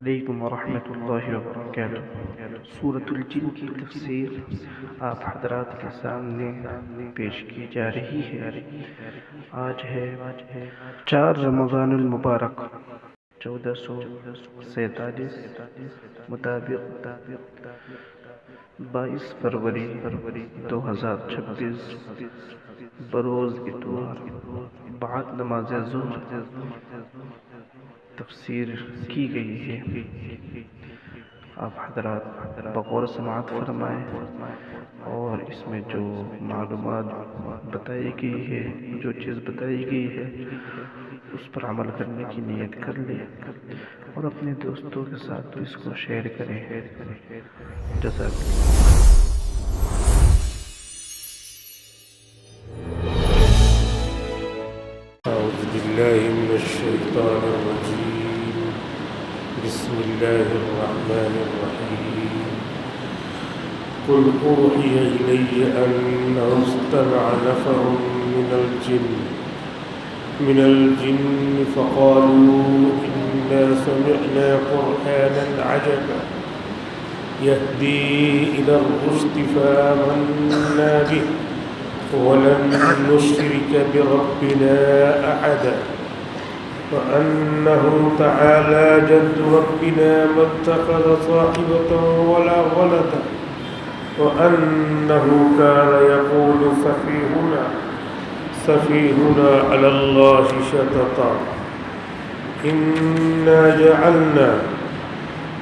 علیکم ورحمۃ اللہ وبرکاتہ۔ سورۃ الجن کی تفسیر آپ حضرات کے سامنے پیش کی جا رہی ہے۔ آج ہے 4 رمضان المبارک 1447 مطابق 22 فروری 2026 بروز اتوار بعد نماز ظہر تفسیر کی گئی ہے۔ آپ حضرات بغور سماعت فرمائیں اور اس میں جو معلومات بتائی گئی ہے، جو چیز بتائی گئی ہے، اس پر عمل کرنے کی نیت کر لیں اور اپنے دوستوں کے ساتھ اس کو شیئر کریں۔ جزاک اللہ۔ أعوذ بالله من الشيطان الرجيم. بسم الله الرحمن الرحيم. قل أوحي إلي أنه استمع نفر من الجن فقالوا إنا سمعنا قرآنا عجبا يهدي إلى الرشد فآمنا به ولن نشرك بربنا أحدا وأنه تعالى جد ربنا ما اتخذ صاحبة ولا ولدا وأنه كان يقول سفيهنا على الله شططا إنا جعلنا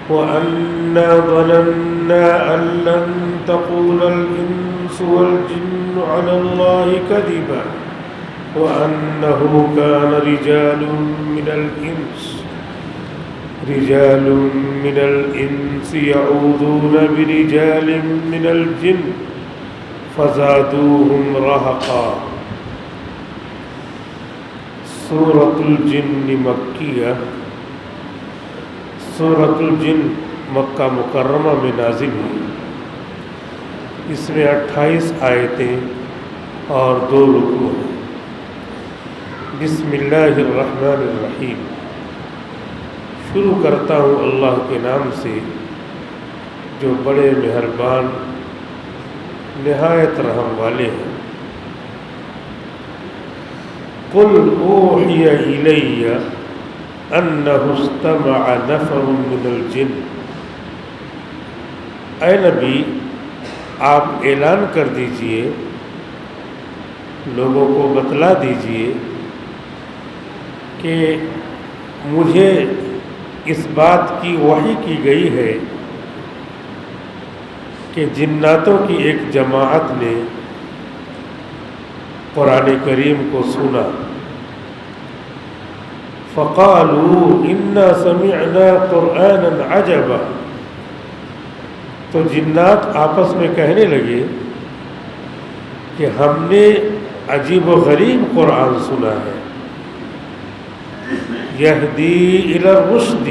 وأنا ظننا أن لن تقول الإنس والجن على الله كذبا وأنه كان رجال من الإنس يعوذون برجال من الجن فزادوهم رهقا. سورة الجن مکیہ. سورۃ الجن مکہ مکرمہ میں نازل ہوئی. اس میں 28 آیتیں اور 2 رکوع ہیں. بسم اللہ الرحمن الرحیم. شروع کرتا ہوں اللہ کے نام سے جو بڑے مہربان نہایت رحم والے ہیں. قل اوحی الی انہ استمع نفر من الجن. اے نبی، آپ اعلان کر دیجئے، لوگوں کو بتلا دیجئے کہ مجھے اس بات کی وحی کی گئی ہے کہ جناتوں کی ایک جماعت نے قرآن کریم کو سنا. فقالوا انا سمعنا قرآنا عجبا. تو جنات آپس میں کہنے لگے کہ ہم نے عجیب و غریب قرآن سنا ہے. یہدی الی الرشد،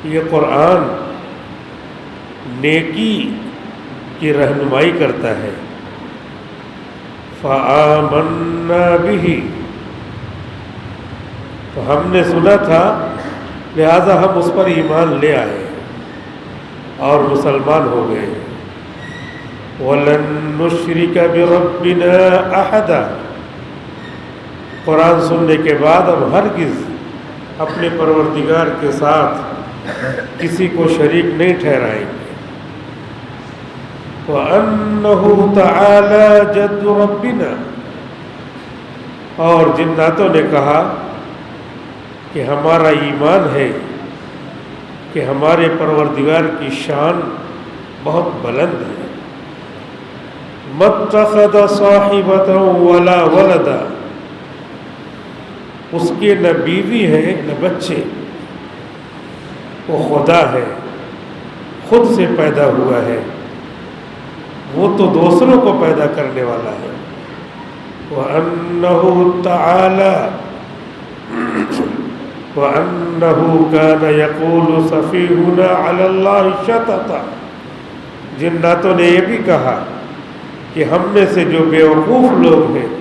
یہ قرآن نیکی کی رہنمائی کرتا ہے. فآمنا بہ، تو ہم نے سنا تھا لہذا ہم اس پر ایمان لے آئے اور مسلمان ہو گئے. وَلَن نُشْرِكَ بِرَبِّنَا أَحَدًا. قرآن سننے کے بعد ہم ہرگز اپنے پروردگار کے ساتھ کسی کو شریک نہیں ٹھہرائیں گے. وَأَنَّهُ تَعَالَى جَدُّ رَبِّنَا. اور جناتوں نے کہا کہ ہمارا ایمان ہے کہ ہمارے پروردگار کی شان بہت بلند ہے. مَتَّخَذَ صَاحِبَةً وَلَا وَلَدًا. اس کے نہ بیوی ہے نہ بچے، وہ خدا ہے، خود سے پیدا ہوا ہے، وہ تو دوسروں کو پیدا کرنے والا ہے. وَأَنَّهُ تَعَالَى وَأَنَّهُ كَانَ يَقُولُ سَفِيهُنَا عَلَى اللَّهِ شَطَطًا. جناتوں نے یہ بھی کہا کہ ہم میں سے جو بیوقوف لوگ ہیں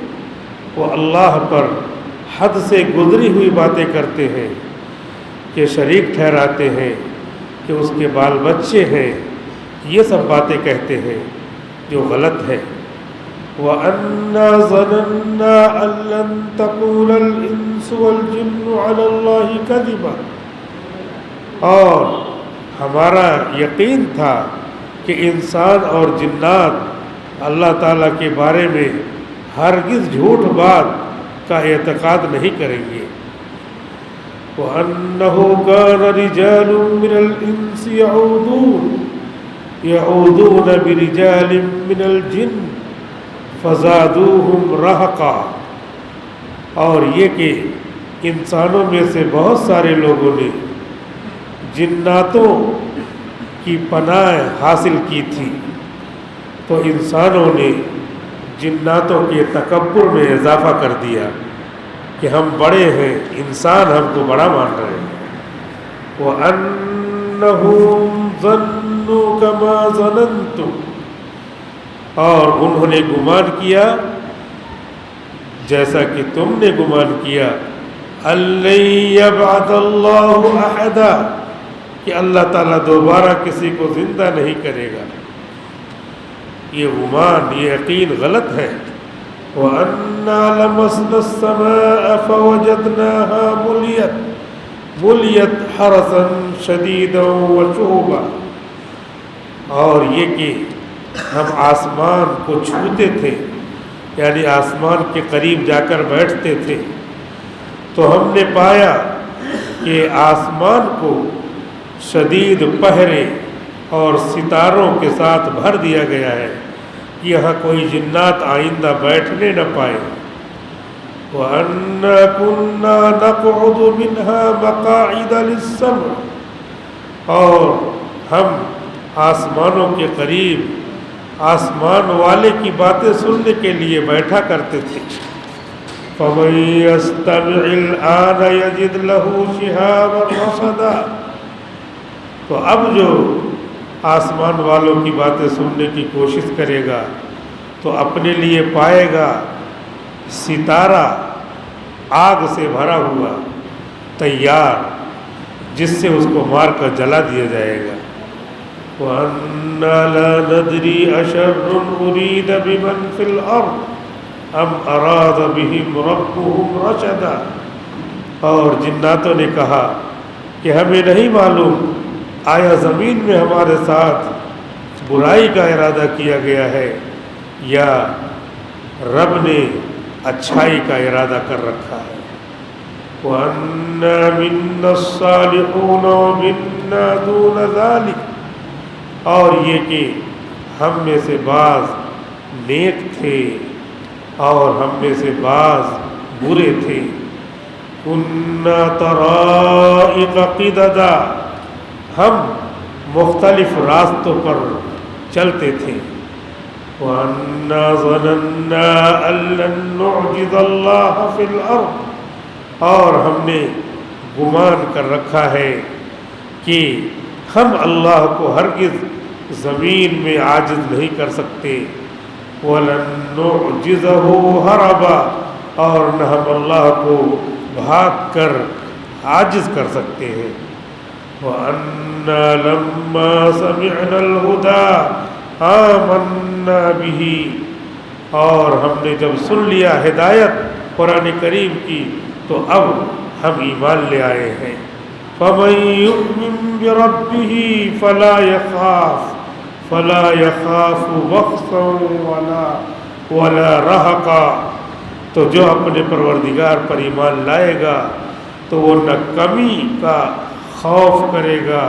وہ اللہ پر حد سے گزری ہوئی باتیں کرتے ہیں کے شریک ٹھہراتے ہیں کہ اس کے بال بچے ہیں، یہ سب باتیں کہتے ہیں جو غلط ہے۔ وَأَنَّا ظَنَنَّا أَن لَّن تَقُولَ الْإِنسُ وَالْجِنُّ عَلَى اللَّهِ كَذِبًا، اور ہمارا یقین تھا کہ انسان اور جنات اللہ تعالیٰ کے بارے میں ہرگز جھوٹ بات کا اعتقاد نہیں کریں گے۔ وَأَنَّهُ كَانَ رِجَالٌ مِّنَ الْإِنسِ يَعُوذُونَ بِرِجَالٍ مِّنَ الْجِنِّ فَزَادُوهُمْ رَهَقًا، اور یہ کہ انسانوں میں سے بہت سارے لوگوں نے جناتوں کی پناہ حاصل کی تھی، تو انسانوں نے جناتوں کے تکبر میں اضافہ کر دیا کہ ہم بڑے ہیں، انسان ہم کو بڑا مان رہے ہیں۔ وَأَنَّهُمْ ظَنُّوا كَمَا ظَنَنْتُمْ، اور انہوں نے گمان کیا جیسا کہ تم نے گمان کیا، أَلَّن يَبْعَثَ اللَّهُ أَحَدًا، کہ اللہ تعالیٰ دوبارہ کسی کو زندہ نہیں کرے گا۔ یہ گمان، یہ یقین غلط ہے۔ وَأَنَّا لَمَسْنَا السَّمَاءَ فَوَجَدْنَاهَا مُلِيَتْ حَرَسًا شَدِيدًا وَشُهُبًا، اور یہ کہ ہم آسمان کو چھوتے تھے، یعنی آسمان کے قریب جا کر بیٹھتے تھے، تو ہم نے پایا کہ آسمان کو شدید پہرے اور ستاروں کے ساتھ بھر دیا گیا ہے کہ یہاں کوئی جنات آئندہ بیٹھنے نہ پائے۔ وَأَنَّا كُنَّا نَقْعُدُ مِنْهَا مَقَاعِدَ لِلسَّمْعِ، اور ہم آسمانوں کے قریب آسمان والے کی باتیں سننے کے لیے بیٹھا کرتے تھے۔ فَمَن يَسْتَمِعِ الْآنَ يَجِدْ لَهُ شِهَابًا رَّصَدًا، تو اب جو آسمان والوں کی باتیں سننے کی کوشش کرے گا تو اپنے لیے پائے گا ستارہ آگ سے بھرا ہوا تیار، جس سے اس کو مار کر جلا دیا جائے گا۔ وَأَنَّا لَا نَدْرِي أَشَرٌّ أُرِيدَ بِمَنْ فِي الْأَرْضِ أَمْ أَرَادَ بِهِمْ رَبُّهُمْ رَشَدًا، اور جناتوں نے کہا کہ ہمیں نہیں معلوم آیا زمین میں ہمارے ساتھ برائی کا ارادہ کیا گیا ہے یا رب نے اچھائی کا ارادہ کر رکھا ہے۔ وَأَنَّا مِنَّا الصَّالِحُونَ وَمِنَّا دُونَ ذَلِكَ، اور یہ کہ ہم میں سے بعض نیک تھے اور ہم میں سے بعض برے تھے۔ كُنَّا طَرَائِقَ قِدَدًا، ہم مختلف راستوں پر چلتے تھے۔ وَأَنَّا ظَنَنَّا أَن لَّن نُّعْجِزَ اللَّهَ فِي الْأَرْضِ، اور ہم نے گمان کر رکھا ہے کہ ہم اللہ کو ہرگز زمین میں عاجز نہیں کر سکتے۔ وَلَن نُّعْجِزَهُ هَرَبًا، اور نہ ہم اللہ کو بھاگ کر عاجز کر سکتے ہیں۔ وَأَنَّا لَمَّا سَمِعْنَا الْهُدَىٰ آمَنَّا بِهِ، اور ہم نے جب سن لیا ہدایت قرآن کریم کی تو اب ہم ایمان لے آئے ہیں۔ فَمَن يُؤْمِن بِرَبِّهِ فَلَا يَخَافُ بَخْسًا وَلَا رَهَقًا، تو جو اپنے پروردگار پر ایمان لائے گا تو وہ نہ کمی کا خوف کرے گا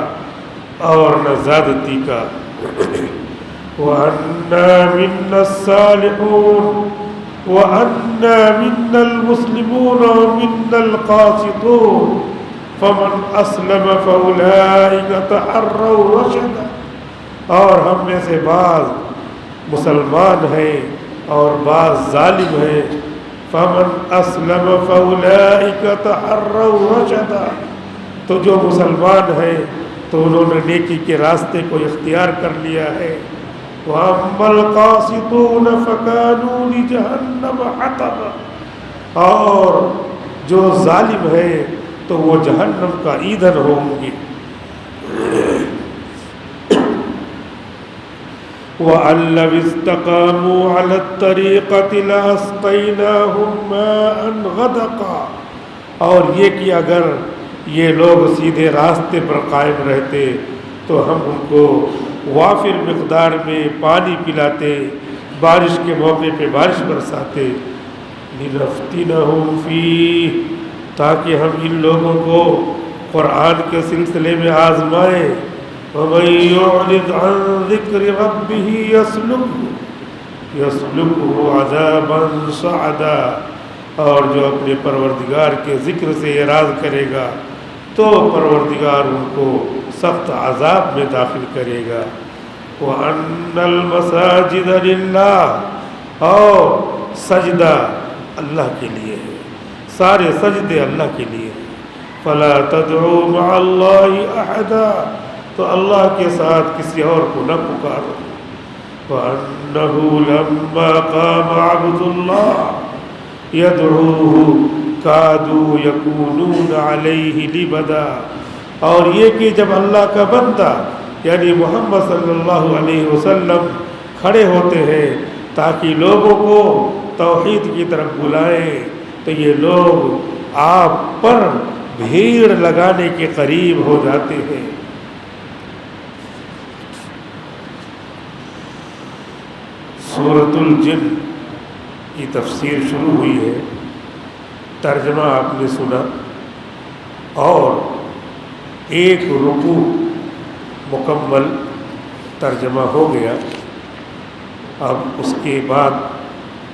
اور نہ زیادتی کا۔ وَأَنَّا مِنَّا الصَّالِحُونَ وَأَنَّا مِنَّا الْمُسْلِمُونَ وَمِنَّا الْقَاسِطُونَ فَمَنْ أَسْلَمَ فَأُولَٰئِكَ تَحَرَّوْا رَشَدًا، اور ہم میں سے بعض مسلمان ہیں اور بعض ظالم ہیں۔ فَمَنْ أَسْلَمَ فَأُولَٰئِكَ تَحَرَّوْا رَشَدًا، تو جو مسلمان ہیں تو انہوں نے نیکی کے راستے کو اختیار کر لیا ہے۔ وَأَمَّا الْقَاسِطُونَ فَكَانُوا لِجَهَنَّمَ حَطَبًا، اور جو ظالم ہیں تو وہ جہنم کا ایندھن ہوں گے۔ وَأَن لَّوِ اسْتَقَامُوا عَلَى الطَّرِيقَةِ لَأَسْقَيْنَاهُم مَّاءً غَدَقًا، اور یہ کہ اگر یہ لوگ سیدھے راستے پر قائم رہتے تو ہم ان کو وافر مقدار میں پانی پلاتے، بارش کے موقع پہ بارش برساتے۔ لِنَفْتِنَهُمْ فِيهِ، تاکہ ہم ان لوگوں کو قرآن کے سلسلے میں آزمائیں۔ وَمَن يُعْرِضْ عَن ذِكْرِ رَبِّهِ يَسْلُكْهُ عَذَابًا صَعَدًا، اور جو اپنے پروردگار کے ذکر سے اعراض کرے گا تو پروردگار ان کو سخت عذاب میں داخل کرے گا۔ وَأَنَّ الْمَسَاجِدَ لِلَّهِ، اور سجدہ اللہ کے لیے ہے، سارے سجدے اللہ کے لیے ہیں۔ فَلَا تَدْعُوا مَعَ اللَّهِ أَحَدًا، تو اللہ کے ساتھ کسی اور کو نہ پکارو۔ وَأَنَّهُ لَمَّا قَامَ عَبْدُ اللَّهِ يَدْعُوهُ كَادُوا يَكُونُونَ عَلَيْهِ لِبَدًا، اور یہ کہ جب اللہ کا بندہ یعنی محمد صلی اللہ علیہ وسلم کھڑے ہوتے ہیں تاکہ لوگوں کو توحید کی طرف بلائیں تو یہ لوگ آپ پر بھیڑ لگانے کے قریب ہو جاتے ہیں۔ سورۃ الجن کی تفسیر شروع ہوئی ہے، ترجمہ آپ نے سنا اور ایک رکوع مکمل ترجمہ ہو گیا۔ اب اس کے بعد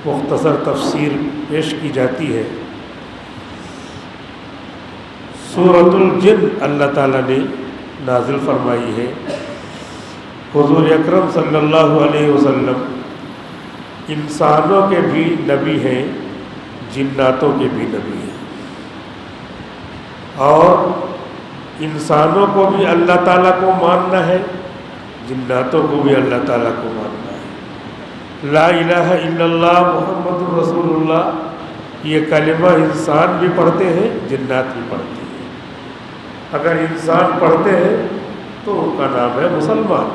مختصر تفسیر پیش کی جاتی ہے۔ سورۃ الجن اللہ تعالیٰ نے نازل فرمائی ہے۔ حضور اکرم صلی اللہ علیہ وسلم انسانوں کے بھی نبی ہیں، جناتوں کے بھی نبی ہیں، اور انسانوں کو بھی اللہ تعالیٰ کو ماننا ہے، جناتوں کو بھی اللہ تعالیٰ کو ماننا ہے۔ لا الہ الا اللہ محمد رسول اللہ، یہ کلمہ انسان بھی پڑھتے ہیں، جنات بھی پڑھتے ہیں۔ اگر انسان پڑھتے ہیں تو ان کا نام ہے مسلمان،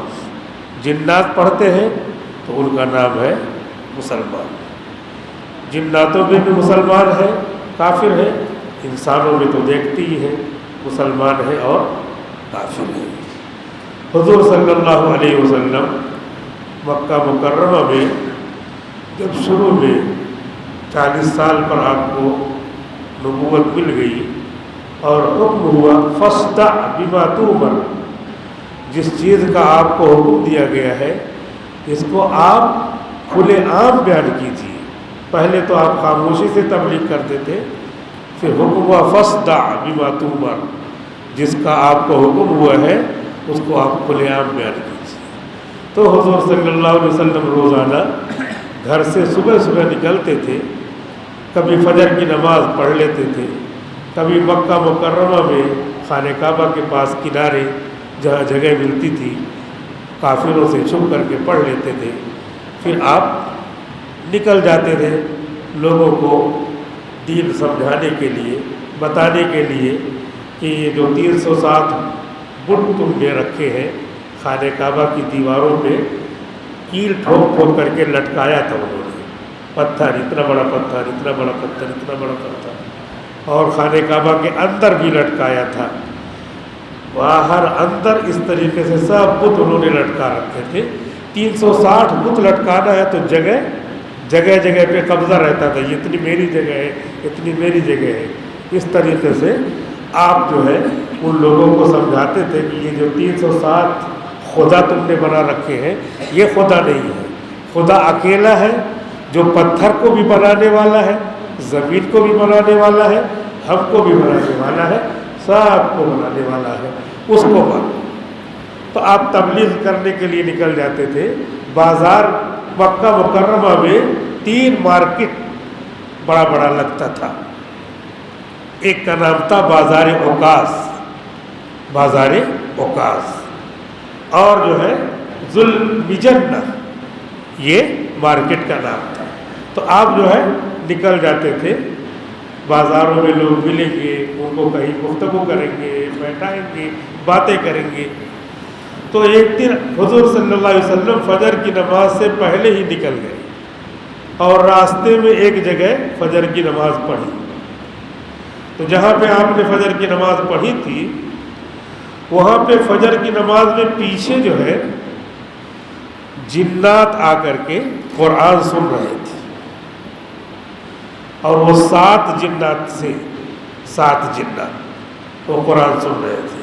جنات پڑھتے ہیں تو ان کا نام ہے مسلمان۔ جناتوں میں بھی مسلمان ہے، کافر ہے، انسانوں میں تو دیکھتی ہی ہے، مسلمان ہے اور کافر ہے۔ حضور صلی اللہ علیہ وسلم مکہ مکرمہ میں جب شروع میں 40 سال پر آپ کو نبوت مل گئی اور حکم ہوا فاصدع بما تؤمر، جس چیز کا آپ کو حکم دیا گیا ہے اس کو آپ کھلے عام بیان کیجیے۔ پہلے تو آپ خاموشی سے تبلیغ کرتے تھے، پھر حکم ہوا فاصدع بما تؤمر، جس کا آپ کو حکم ہوا ہے اس کو آپ کھلے عام بیان کیجیے۔ تو حضور صلی اللہ علیہ وسلم روزانہ گھر سے صبح صبح نکلتے تھے، کبھی فجر کی نماز پڑھ لیتے تھے، کبھی مکہ مکرمہ میں خانہ کعبہ کے پاس کنارے جہاں جگہ ملتی تھی کافروں سے چھپ کر کے پڑھ لیتے تھے، پھر آپ نکل جاتے تھے لوگوں کو دین سمجھانے کے لیے، بتانے کے لیے کہ یہ جو 307 بت تم نے رکھے ہیں خانہ کعبہ کی دیواروں پہ کیل ٹھوک ٹھوک کر کے لٹکایا تھا انہوں نے، پتھر، اتنا بڑا پتھر، اتنا بڑا پتھر، اتنا بڑا پتھر، اور خانہ کعبہ کے اندر بھی لٹکایا تھا، باہر اندر اس طریقے سے سب بت انہوں نے لٹکا رکھے تھے۔ 360 بت لٹکانا ہے تو جگہ جگہ پہ قبضہ رہتا تھا، یہ اتنی میری جگہ ہے، اتنی میری جگہ ہے۔ اس طریقے سے آپ جو ہے ان لوگوں کو سمجھاتے تھے کہ یہ جو 360 خدا تم نے بنا رکھے ہیں یہ خدا نہیں ہے، خدا اکیلا ہے جو پتھر کو بھی بنانے والا ہے، زمین کو بھی بنانے والا ہے، ہم کو بھی بنانے والا ہے، سب کو بنانے والا ہے، اس کو مانو۔ تو آپ تبلیغ کرنے کے لیے نکل جاتے تھے۔ بازار مکہ مکرمہ میں 3 مارکیٹ بڑا بڑا لگتا تھا، ایک کا نام تھا بازار اوکاس، بازار اوکاس، اور جو ہے ذوالمجنہ، یہ مارکیٹ کا نام تھا۔ تو آپ جو ہے نکل جاتے تھے بازاروں میں لوگ ملیں گے، ان کو کہیں گفتگو کریں گے، بیٹھائیں گے، باتیں کریں گے۔ تو ایک دن حضور صلی اللہ علیہ وسلم فجر کی نماز سے پہلے ہی نکل گئے اور راستے میں ایک جگہ فجر کی نماز پڑھی۔ تو جہاں پہ آپ نے فجر کی نماز پڑھی تھی، وہاں پہ فجر کی نماز میں پیچھے جو ہے جنات آ کر کے قرآن سن رہے تھے، اور وہ 7 جنات سے 7 جنات وہ قرآن سن رہے تھے۔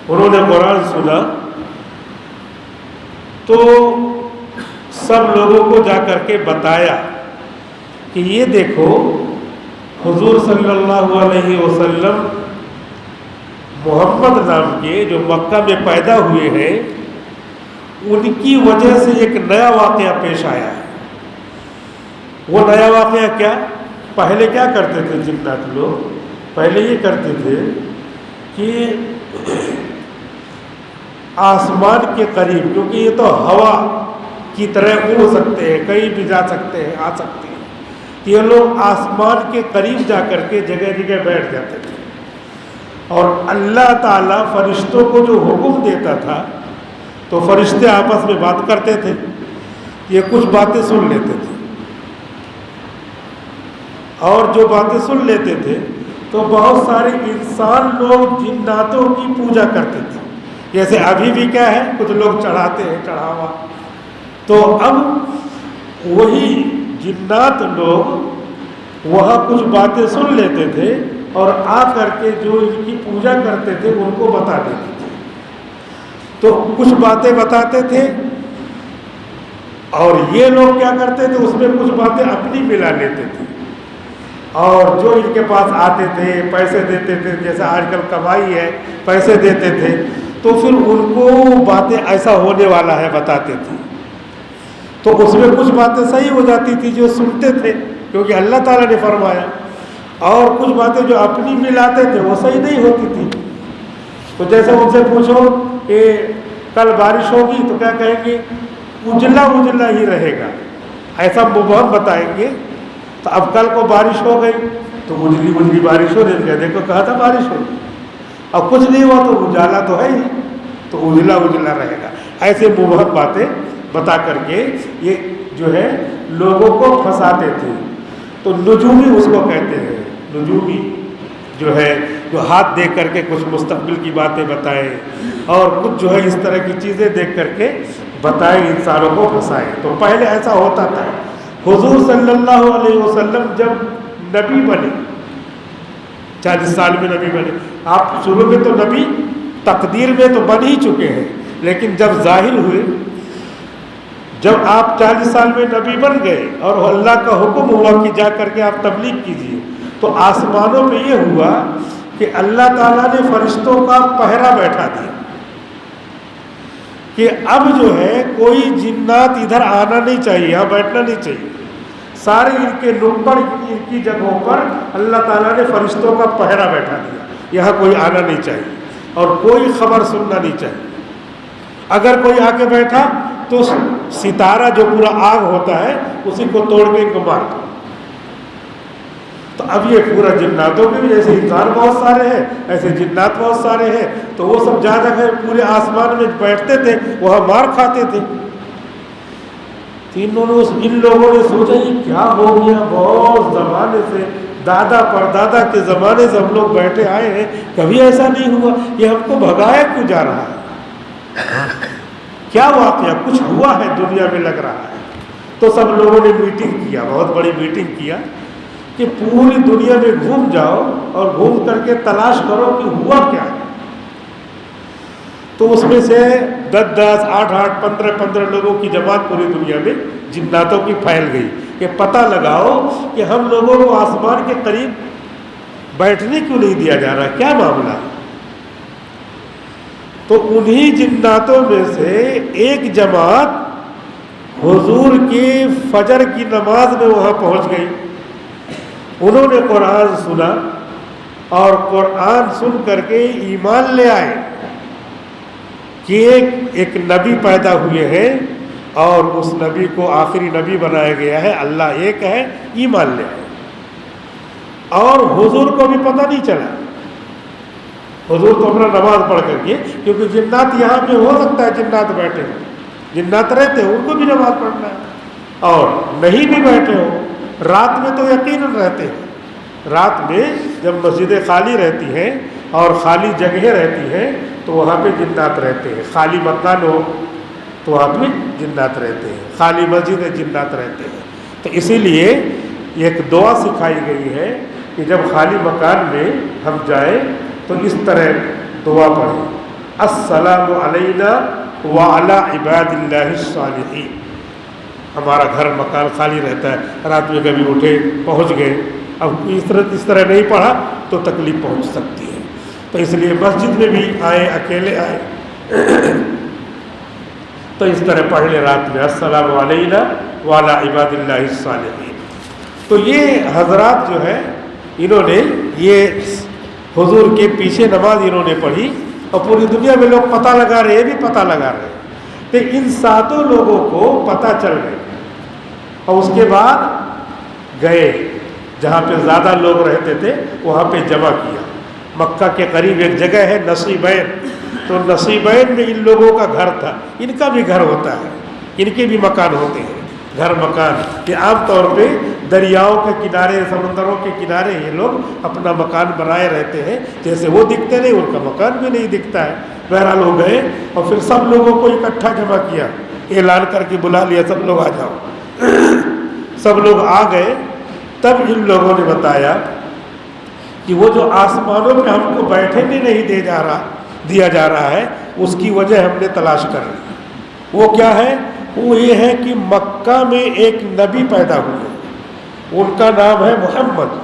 انہوں نے قرآن سنا تو سب لوگوں کو جا کر کے بتایا کہ یہ دیکھو حضور صلی اللہ علیہ وسلم محمد نام کے جو مکہ میں پیدا ہوئے ہیں، ان کی وجہ سے ایک نیا واقعہ پیش آیا ہے۔ وہ نیا واقعہ کیا؟ پہلے کیا کرتے تھے جنات لوگ؟ پہلے یہ کرتے تھے کہ آسمان کے قریب، کیونکہ یہ تو ہوا کی طرح اڑ سکتے ہیں، کہیں بھی جا سکتے ہیں، آ سکتے ہیں، یہ لوگ آسمان کے قریب جا کر کے جگہ جگہ بیٹھ جاتے تھے، اور اللہ تعالیٰ فرشتوں کو جو حکم دیتا تھا تو فرشتے آپس میں بات کرتے تھے، یہ کچھ باتیں سن لیتے تھے، اور جو باتیں سن لیتے تھے تو بہت سارے انسان لوگ جناتوں کی پوجا کرتے تھے۔ جیسے ابھی بھی کیا ہے، کچھ لوگ چڑھاتے ہیں چڑھاوا، تو اب وہی جنات لوگ وہاں کچھ باتیں سن لیتے تھے اور آ کر کے جو ان کی پوجا کرتے تھے ان کو بتا دیتے تھے۔ تو کچھ باتیں بتاتے تھے اور یہ لوگ کیا کرتے تھے، اس میں کچھ باتیں اپنی ملا لیتے تھے، اور جو ان کے پاس آتے تھے پیسے دیتے تھے، جیسے آج کل کمائی ہے پیسے دیتے تھے، تو پھر ان کو باتیں ایسا ہونے والا ہے بتاتے تھے، تو اس میں کچھ باتیں صحیح ہو جاتی تھی جو سنتے تھے کیونکہ اللہ تعالیٰ نے فرمایا، اور کچھ باتیں جو اپنی ملاتے تھے وہ صحیح نہیں ہوتی تھی۔ تو جیسے ان سے پوچھو کہ کل بارش ہوگی تو کیا کہیں گے، اجلا اجلا ہی رہے گا، ایسا مبہم بتائیں گے۔ تو اب کل کو بارش ہو گئی تو اجلی اجلی بارش ہو رہی ہے، دیکھو کہا تھا بارش ہوگی، اب کچھ نہیں ہوا تو اجالا تو ہے ہی، تو اجلا اجلا رہے گا۔ ایسے مبہم باتیں بتا کر کے یہ جو ہے لوگوں کو پھنساتے تھے۔ تو نجومی اس کو کہتے ہیں، نجومی جو ہے جو ہاتھ دیکھ کر کے کچھ مستقبل کی باتیں بتائے اور کچھ جو ہے اس طرح کی چیزیں دیکھ کر کے بتائے، انسانوں کو پھنسائے۔ تو پہلے ایسا ہوتا تھا۔ حضور صلی اللہ علیہ وسلم جب نبی بنے، 40 سال میں نبی بنے، آپ شروع میں تو نبی تقدیر میں تو بن ہی چکے ہیں، لیکن جب ظاہر ہوئے، جب آپ 40 سال میں نبی بن گئے اور اللہ کا حکم ہوا کہ جا کر کے آپ تبلیغ کیجیے، تو آسمانوں میں یہ ہوا کہ اللہ تعالیٰ نے فرشتوں کا پہرا بیٹھا دیا کہ اب جو ہے کوئی جنات ادھر آنا نہیں چاہیے، یہاں بیٹھنا نہیں چاہیے، سارے ان کے نمبر ان کی جگہوں پر اللہ تعالیٰ نے فرشتوں کا پہرا بیٹھا دیا، یہاں کوئی آنا نہیں چاہیے اور کوئی خبر سننا نہیں چاہیے۔ اگر کوئی آ کے بیٹھا تو ستارہ جو پورا آگ ہوتا ہے اسی کو توڑ کے ان کو مار دو۔ تو اب یہ پورا جناتوں میں بھی ایسے انسان بہت سارے ہیں، ایسے جنات بہت سارے ہیں، تو وہ سب جہاں جگہ پورے آسمان میں بیٹھتے تھے وہاں مار کھاتے تھے۔ ان لوگوں نے سوچا یہ کیا ہو گیا، بہت زمانے سے دادا پردادا کے زمانے سے ہم لوگ بیٹھے آئے ہیں، کبھی ایسا نہیں ہوا، یہ ہم کو بھگایا کیوں جا رہا ہے، کیا واقعہ کچھ ہوا ہے دنیا میں لگ رہا ہے۔ تو سب لوگوں نے میٹنگ کیا، بہت بڑی میٹنگ کیا کہ پوری دنیا میں گھوم جاؤ اور گھوم کر کے تلاش کرو کہ ہوا کیا ہے۔ تو اس میں سے 10 8 15 لوگوں کی جماعت پوری دنیا میں جناتوں کی پھیل گئی کہ پتہ لگاؤ کہ ہم لوگوں کو آسمان کے قریب بیٹھنے کیوں نہیں دیا جا رہا، کیا معاملہ ہے۔ تو انہی جناتوں میں سے ایک جماعت حضور کی فجر کی نماز میں وہاں پہنچ گئی، انہوں نے قرآن سنا اور قرآن سن کر کے ایمان لے آئے کہ ایک نبی پیدا ہوئے ہیں اور اس نبی کو آخری نبی بنایا گیا ہے، اللہ ایک ہے، ایمان لے آئے۔ اور حضور کو بھی پتہ نہیں چلا، حضور تو اپنا نماز پڑھ کر کے، کیونکہ جنات یہاں پہ ہو سکتا ہے جنات بیٹھے ہو، جنات رہتے ہیں، ان کو بھی نماز پڑھنا ہے، اور نہیں بھی بیٹھے ہو رات میں تو یقیناً رہتے ہیں، رات میں جب مسجدیں خالی رہتی ہیں اور خالی جگہیں رہتی ہیں تو وہاں پہ جنات رہتے ہیں، خالی مکان ہو تو وہاں پہ جنات رہتے ہیں، خالی مسجد جنات رہتے ہیں۔ تو اسی لیے ایک دعا سکھائی گئی ہے کہ جب خالی مکان میں ہم جائیں تو اس طرح دعا پڑھیں، السلام علینا وعلی عباد اللہ الصالحین۔ ہمارا گھر مکان خالی رہتا ہے، رات میں کبھی اٹھے پہنچ گئے، اب اس طرح نہیں پڑھا تو تکلیف پہنچ سکتی ہے، تو اس لیے مسجد میں بھی آئے، اکیلے آئے تو اس طرح پڑھ لے رات میں، السلام علینا وعلی عباد اللہ الصالحین۔ تو یہ حضرات جو ہے انہوں نے یہ حضور کے پیچھے نماز انہوں نے پڑھی، اور پوری دنیا میں لوگ پتہ لگا رہے، یہ بھی پتہ لگا رہے، تو ان ساتوں لوگوں کو پتہ چل گئے، اور اس کے بعد گئے جہاں پہ زیادہ لوگ رہتے تھے وہاں پہ جمع کیا۔ مکہ کے قریب ایک جگہ ہے نصیبین، تو نصیبین میں ان لوگوں کا گھر تھا، ان کا بھی گھر ہوتا ہے، ان کے بھی مکان ہوتے ہیں، گھر مکان، کہ عام طور پہ دریاؤں کے کنارے، سمندروں کے کنارے یہ لوگ اپنا مکان بنائے رہتے ہیں، جیسے وہ دکھتے نہیں ان کا مکان بھی نہیں دکھتا ہے۔ بہرحال ہو گئے اور پھر سب لوگوں کو اکٹھا جمع کیا، اعلان کر کے بلا لیا، سب لوگ آ جاؤ سب لوگ آ گئے۔ تب ان لوگوں نے بتایا کہ وہ جو آسمانوں میں ہم کو بیٹھنے نہیں دیا جا رہا ہے، اس کی وجہ ہم نے تلاش کر لی۔ وہ کیا ہے؟ وہ یہ ہے کہ مکہ میں ایک نبی پیدا ہوئے، ان کا نام ہے محمد،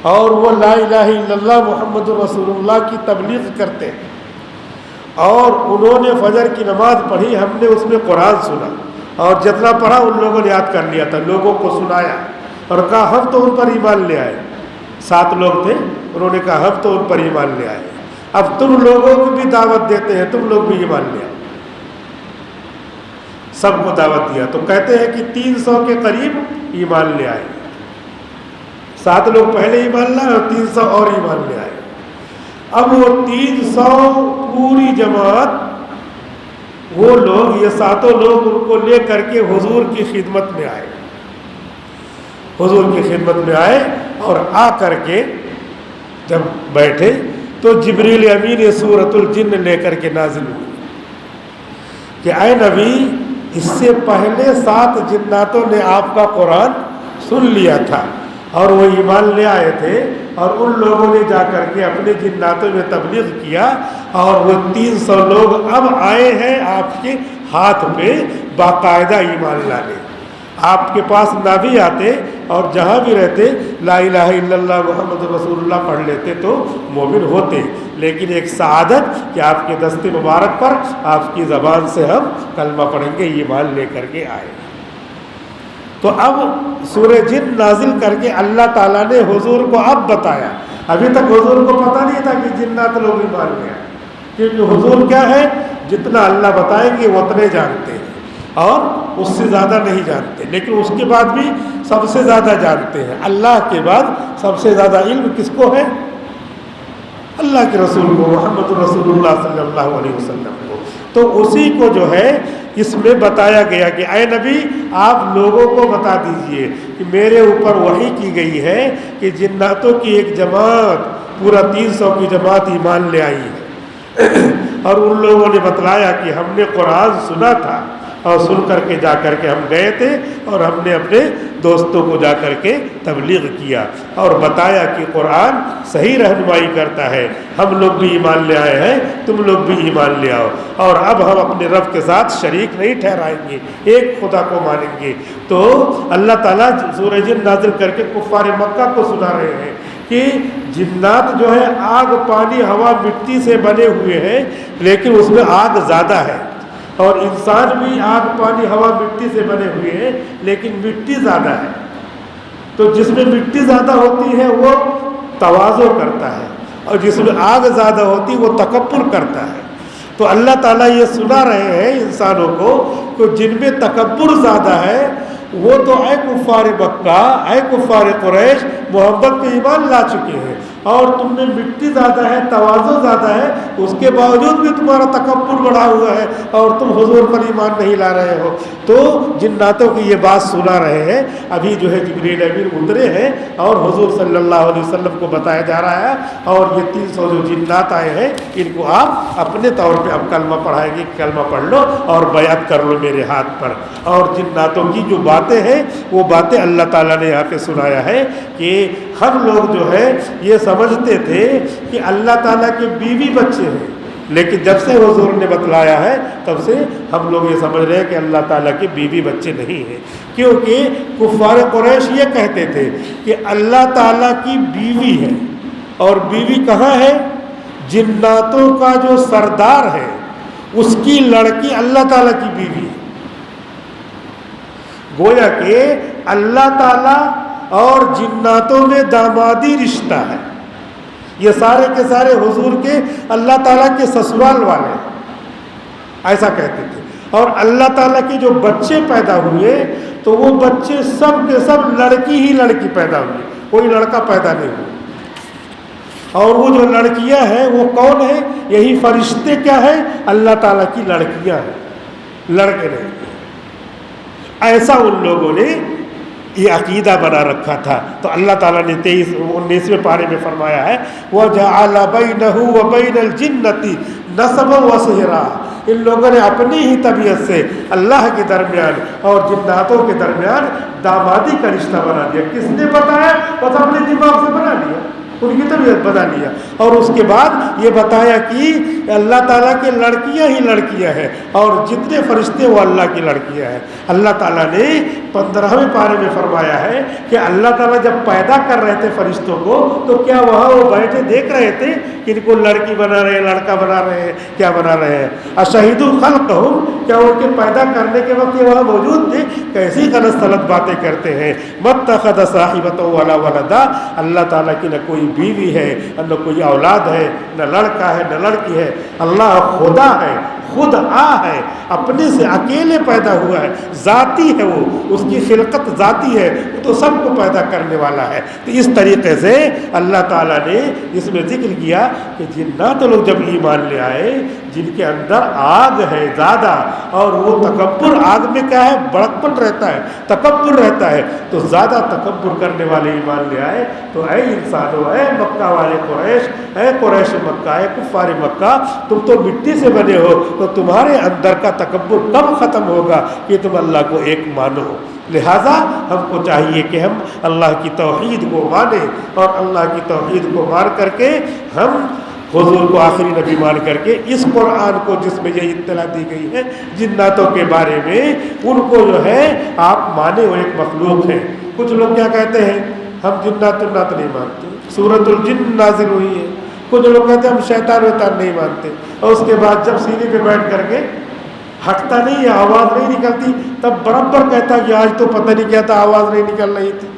اور وہ لا الہ الا اللہ محمد رسول اللہ کی تبلیغ کرتے ہیں، اور انہوں نے فجر کی نماز پڑھی، ہم نے اس میں قرآن سنا، اور جتنا پڑھا ان لوگوں نے یاد کر لیا تھا، لوگوں کو سنایا اور کہا ہم تو ان پر ایمان لے آئے۔ 7 لوگ تھے، انہوں نے کہا ہم تو ان پر ایمان لے آئے، اب تم لوگوں کو بھی دعوت دیتے ہیں، تم لوگ بھی ایمان لے آؤ۔ سب کو دعوت دیا، تو کہتے ہیں کہ 300 کے قریب ایمان لے آئے، 7 لوگ پہلے ایمان لائے اور 300 اور ایمان لے آئے۔ اب وہ 300 پوری جماعت، وہ لوگ، یہ 7 لوگ ان کو لے کر کے حضور کی خدمت میں آئے، حضور کی خدمت میں آئے، اور آ کر کے جب بیٹھے تو جبریل امین یہ سورۃ الجن لے کر کے نازل ہوئی کہ اے نبی، اس سے پہلے 7 جناتوں نے آپ کا قرآن سن لیا تھا اور وہ ایمان لے آئے تھے، اور ان لوگوں نے جا کر کے اپنے جناتوں میں تبلیغ کیا، اور وہ 300 لوگ اب آئے ہیں آپ کے ہاتھ پہ باقاعدہ ایمان لانے۔ آپ کے پاس نہ بھی آتے اور جہاں بھی رہتے لا الہ الا اللہ محمد رسول اللہ پڑھ لیتے تو مومن ہوتے، لیکن ایک سعادت کہ آپ کے دست مبارک پر آپ کی زبان سے ہم کلمہ پڑھیں گے، ایمان لے کر کے آئے۔ تو اب سورہ جن نازل کر کے اللہ تعالیٰ نے حضور کو اب بتایا، ابھی تک حضور کو پتہ نہیں تھا کہ جنات لوگ ایمان لے آئے، کیونکہ حضور کیا ہے، جتنا اللہ بتائیں گے وہ اتنے جانتے ہیں اور اس سے زیادہ نہیں جانتے، لیکن اس کے بعد بھی سب سے زیادہ جانتے ہیں۔ اللہ کے بعد سب سے زیادہ علم کس کو ہے؟ اللہ کے رسول کو، محمد رسول اللہ صلی اللہ علیہ وسلم کو۔ تو اسی کو جو ہے اس میں بتایا گیا کہ اے نبی، آپ لوگوں کو بتا دیجئے کہ میرے اوپر وحی کی گئی ہے کہ جناتوں کی ایک جماعت، پورا 300 کی جماعت ایمان لے آئی ہے، اور ان لوگوں نے بتلایا کہ ہم نے قرآن سنا تھا، اور سن کر کے جا کر کے ہم گئے تھے اور ہم نے اپنے دوستوں کو جا کر کے تبلیغ کیا اور بتایا کہ قرآن صحیح رہنمائی کرتا ہے، ہم لوگ بھی ایمان لے آئے ہیں، تم لوگ بھی ایمان لے آؤ، اور اب ہم اپنے رب کے ساتھ شریک نہیں ٹھہرائیں گے، ایک خدا کو مانیں گے۔ تو اللہ تعالیٰ سورہ جن نازل کر کے کفار مکہ کو سنا رہے ہیں کہ جنات جو ہے آگ، پانی، ہوا، مٹی سے بنے ہوئے ہیں، لیکن اس میں آگ زیادہ ہے، اور انسان بھی آگ، پانی، ہوا، مٹی سے بنے ہوئے ہیں، لیکن مٹی زیادہ ہے۔ تو جس میں مٹی زیادہ ہوتی ہے وہ تواضع کرتا ہے، اور جس میں آگ زیادہ ہوتی ہے وہ تکبر کرتا ہے۔ تو اللہ تعالیٰ یہ سنا رہے ہیں انسانوں کو کہ جن میں تکبر زیادہ ہے وہ تو اے کفار مکہ، اے کفار قریش، محمد پہ ایمان لا چکے ہیں اور تم میں مٹی زیادہ ہے، تواضع زیادہ ہے، اس کے باوجود بھی تمہارا تکبر بڑھا ہوا ہے اور تم حضور پر ایمان نہیں لا رہے ہو۔ تو جناتوں کی یہ بات سنا رہے ہیں، ابھی جو ہے جبریل امین اترے ہیں اور حضور صلی اللہ علیہ وسلم کو بتایا جا رہا ہے، اور یہ 300 جو جنات آئے ہیں ان کو آپ اپنے طور پہ اب کلمہ پڑھائیں گے، کلمہ پڑھ لو اور بیعت کر لو میرے ہاتھ پر۔ اور جناتوں کی جو باتیں ہیں وہ باتیں اللہ تعالیٰ نے یہاں پہ سنایا ہے کہ ہم لوگ جو ہے یہ سمجھتے تھے کہ اللہ تعالیٰ کے بیوی بچے ہیں، لیکن جب سے حضور نے بتلایا ہے تب سے ہم لوگ یہ سمجھ رہے ہیں کہ اللہ تعالیٰ کے بیوی بچے نہیں ہیں، کیونکہ کفار قریش یہ کہتے تھے کہ اللہ تعالیٰ کی بیوی ہے، اور بیوی کہاں ہے؟ جناتوں کا جو سردار ہے اس کی لڑکی اللہ تعالیٰ کی بیوی ہے۔ گویا کہ اللہ تعالیٰ اور جناتوں میں دامادی رشتہ ہے، یہ سارے کے سارے حضور کے اللہ تعالیٰ کے سسرال والے ایسا کہتے تھے۔ اور اللہ تعالیٰ کے جو بچے پیدا ہوئے تو وہ بچے سب کے سب لڑکی ہی لڑکی پیدا ہوئی، کوئی لڑکا پیدا نہیں ہوا۔ اور وہ جو لڑکیاں ہیں وہ کون ہیں؟ یہی فرشتے کیا ہیں؟ اللہ تعالیٰ کی لڑکیاں ہیں، لڑکے نہیں۔ ایسا ان لوگوں نے یہ عقیدہ بنا رکھا تھا، تو اللہ تعالیٰ نے 19ویں پارے میں فرمایا ہے وَجَعَلَ بَيْنَهُ وَبَيْنَ الْجِنَّةِ نَسَبًا وَصِهْرًا، ان لوگوں نے اپنی ہی طبیعت سے اللہ کے درمیان اور جناتوں کے درمیان دامادی کا رشتہ بنا دیا۔ کس نے بتایا؟ بس اپنے دماغ سے بنا لیا، ان کی طبیعت بنا لیا، اور اس کے بعد یہ بتایا کہ اللہ تعالیٰ کے لڑکیاں ہی لڑکیاں ہیں اور جتنے فرشتے وہ اللہ کی لڑکیاں ہیں۔ اللہ تعالیٰ نے 15ویں پارے میں فرمایا ہے کہ اللہ تعالیٰ جب پیدا کر رہے تھے فرشتوں کو تو کیا وہاں وہ بیٹھے دیکھ رہے تھے کہ ان کو لڑکی بنا رہے ہیں، لڑکا بنا رہے ہیں، کیا بنا رہے ہیں؟ اشہدوا خلقہم، کیا ان کے پیدا کرنے کے وقت یہ وہاں موجود تھے؟ کیسی غلط سلط باتیں کرتے ہیں۔ مَتَّخَذَ صَاحِبَةً وَلَا وَلَدًا، اللہ تعالیٰ کی نہ کوئی بیوی ہے، نہ کوئی اولاد ہے، نہ لڑکا ہے نہ لڑکی ہے۔ اللہ خدا ہے، خود ہے، اپنے سے اکیلے پیدا ہوا ہے، ذاتی ہے، وہ اس کی خلقت ذاتی ہے، وہ تو سب کو پیدا کرنے والا ہے۔ تو اس طریقے سے اللہ تعالیٰ نے اس میں ذکر کیا کہ جنات لوگ جب ایمان لے آئے، جن کے اندر آگ ہے زیادہ، اور وہ تکبر، آگ میں کیا ہے؟ بڑکپن رہتا ہے، تکبر رہتا ہے، تو زیادہ تکبر کرنے والے ایمان لے آئے۔ تو اے انسانوں، اے مکہ والے قریش، اے قریش مکہ، اے کفار مکہ، تم تو مٹی سے بنے ہو، تو تمہارے اندر کا تکبر کب ختم ہوگا کہ تم اللہ کو ایک مانو؟ لہٰذا ہم کو چاہیے کہ ہم اللہ کی توحید کو مانیں، اور اللہ کی توحید کو مان کر کے ہم حضور کو آخری نبی مان کر کے اس قرآن کو جس میں یہ اطلاع دی گئی ہے جناتوں کے بارے میں، ان کو جو ہے آپ مانے، وہ ایک مخلوق ہے۔ کچھ لوگ کیا کہتے ہیں؟ ہم جنات نہیں مانتے، سورۃ الجن نازل ہوئی ہے۔ کچھ لوگ کہتے ہیں ہم شیطان ویطان نہیں مانتے، اور اس کے بعد جب سینے پہ بیٹھ کر کے ہٹتا نہیں ہے، آواز نہیں نکلتی، تب برابر کہتا کہ آج تو پتہ نہیں کیا تھا، آواز نہیں نکل رہی تھی۔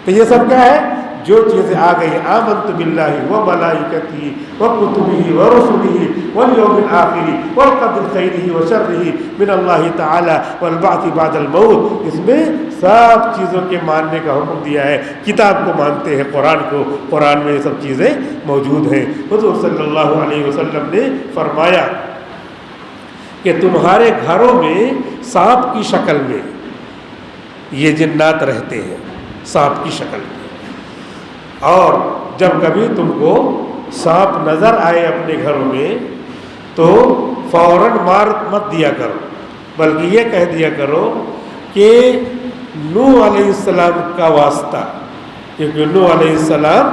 تو یہ سب کیا ہے؟ جو چیزیں آ گئی، آمنت باللہ و ملائکتہ و کتبہ و رسلہ والیوم الآخر والقدر خیرہ و شرہ من اللہ تعالی والبعث بعد الموت، اس میں سب چیزوں کے ماننے کا حکم دیا ہے۔ کتاب کو مانتے ہیں، قرآن کو، قرآن میں یہ سب چیزیں موجود ہیں۔ حضور صلی اللہ علیہ وسلم نے فرمایا کہ تمہارے گھروں میں سانپ کی شکل میں یہ جنات رہتے ہیں، سانپ کی شکل میں، اور جب کبھی تم کو سانپ نظر آئے اپنے گھروں میں تو فوراً مار مت دیا کرو، بلکہ یہ کہہ دیا کرو کہ نوح علیہ السلام کا واسطہ، کیونکہ نوح علیہ السلام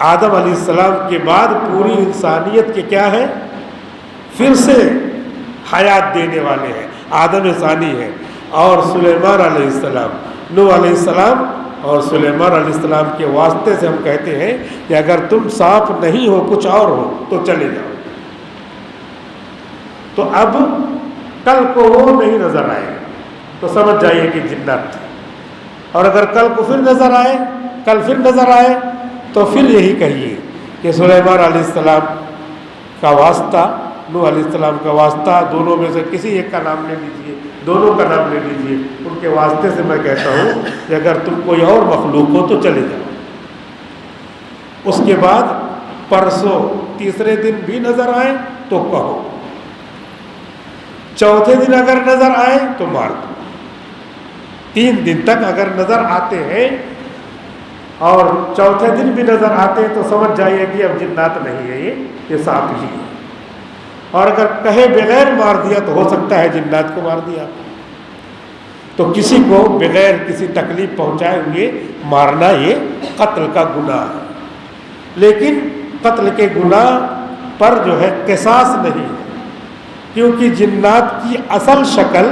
آدم علیہ السلام کے بعد پوری انسانیت کے کیا ہے؟ پھر سے حیات دینے والے ہیں، آدم ثانی ہے، اور سلیمان علیہ السلام، نوح علیہ السلام اور سلیمان علیہ السلام کے واسطے سے ہم کہتے ہیں کہ اگر تم سانپ نہیں ہو، کچھ اور ہو تو چلے جاؤ۔ تو اب کل کو وہ نہیں نظر آئے تو سمجھ جائیے کہ جنات تھے، اور اگر کل کو پھر نظر آئے، کل پھر نظر آئے، تو پھر یہی کہیے کہ سلیمان علیہ السلام کا واسطہ، نوح علیہ السلام کا واسطہ، دونوں میں سے کسی ایک کا نام لے لیجیے، دونوں کا نام لے لیجئے، ان کے واسطے سے میں کہتا ہوں کہ اگر تم کوئی اور مخلوق ہو تو چلے جاؤ۔ اس کے بعد پرسوں تیسرے دن بھی نظر آئے تو کہو، چوتھے دن اگر نظر آئے تو مار دو۔ 3 دن تک اگر نظر آتے ہیں اور چوتھے دن بھی نظر آتے ہیں تو سمجھ جائیے کہ اب جنات نہیں ہے، یہ سانپ ہی ہے۔ اور اگر کہے بغیر مار دیا تو ہو سکتا ہے جنات کو مار دیا۔ تو کسی کو بغیر کسی تکلیف پہنچائے ہوئے مارنا یہ قتل کا گناہ ہے، لیکن قتل کے گناہ پر جو ہے قصاص نہیں ہے، کیونکہ جنات کی اصل شکل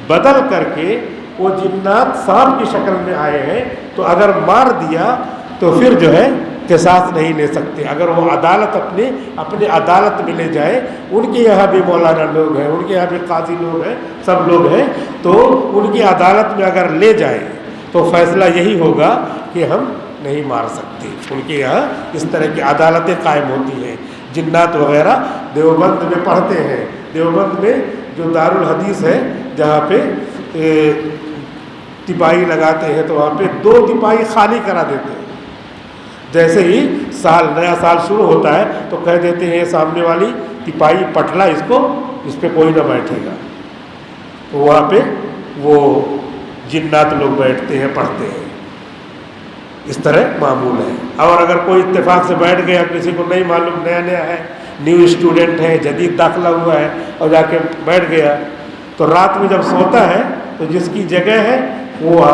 بدل کر کے وہ جنات سانپ کی شکل میں آئے ہیں، تو اگر مار دیا تو پھر جو ہے قصاص نہیں لے سکتے۔ اگر وہ عدالت اپنے عدالت میں لے جائے، ان کے یہاں بھی مولانا لوگ ہیں، ان کے یہاں بھی قاضی لوگ ہیں، سب لوگ ہیں، تو ان کی عدالت میں اگر لے جائے تو فیصلہ یہی ہوگا کہ ہم نہیں مار سکتے۔ ان کے یہاں اس طرح کی عدالتیں قائم ہوتی ہیں۔ جنات وغیرہ دیوبند میں پڑھتے ہیں، دیوبند میں جو دارالحدیث ہے جہاں پہ تپاہی لگاتے ہیں تو وہاں پہ 2 تپاہی خالی کرا دیتے ہیں۔ جیسے ہی نیا سال شروع ہوتا ہے تو کہہ دیتے ہیں سامنے والی تپاہی پٹلا اس پہ کوئی نہ بیٹھے گا، تو وہاں پہ وہ جنات لوگ بیٹھتے ہیں، پڑھتے ہیں۔ اس طرح معمول ہے۔ اور اگر کوئی اتفاق سے بیٹھ گیا، کسی کو نہیں معلوم، نیا ہے، نیو اسٹوڈنٹ ہے، جدید داخلہ ہوا ہے اور جا کے بیٹھ گیا، تو رات میں جب سوتا ہے تو جس کی جگہ ہے وہ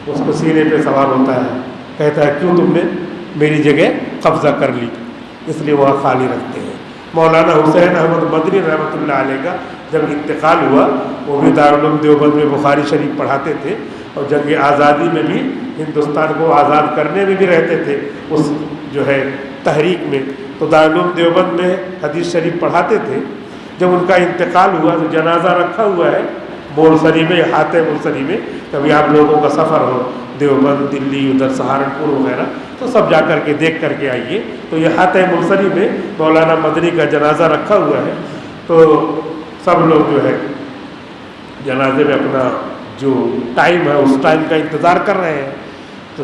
اس کو سینے پہ سوار ہوتا ہے، کہتا ہے کیوں تم نے میری جگہ قبضہ کر لی، اس لیے وہاں خالی رکھتے ہیں۔ مولانا حسین احمد مدنی رحمۃ اللہ علیہ کا جب انتقال ہوا، وہ بھی دارالعلوم دیوبند میں بخاری شریف پڑھاتے تھے، اور جنگ آزادی میں بھی ہندوستان کو آزاد کرنے میں بھی رہتے تھے، اس جو ہے تحریک میں، تو دارالعلوم دیوبند میں حدیث شریف پڑھاتے تھے۔ جب ان کا انتقال ہوا تو جنازہ رکھا ہوا ہے مورسری میں، ہاتھ مورسری میں، کبھی آپ لوگوں کا سفر ہو دیوبند، دلی، ادھر سہارنپور وغیرہ، تو سب جا کر کے دیکھ کر کے آئیے۔ تو یہ ہاتھ مورسری میں مولانا مدنی کا جنازہ رکھا ہوا ہے، تو سب لوگ جو ہے جنازے میں اپنا جو ٹائم ہے اس ٹائم کا انتظار کر رہے ہیں، تو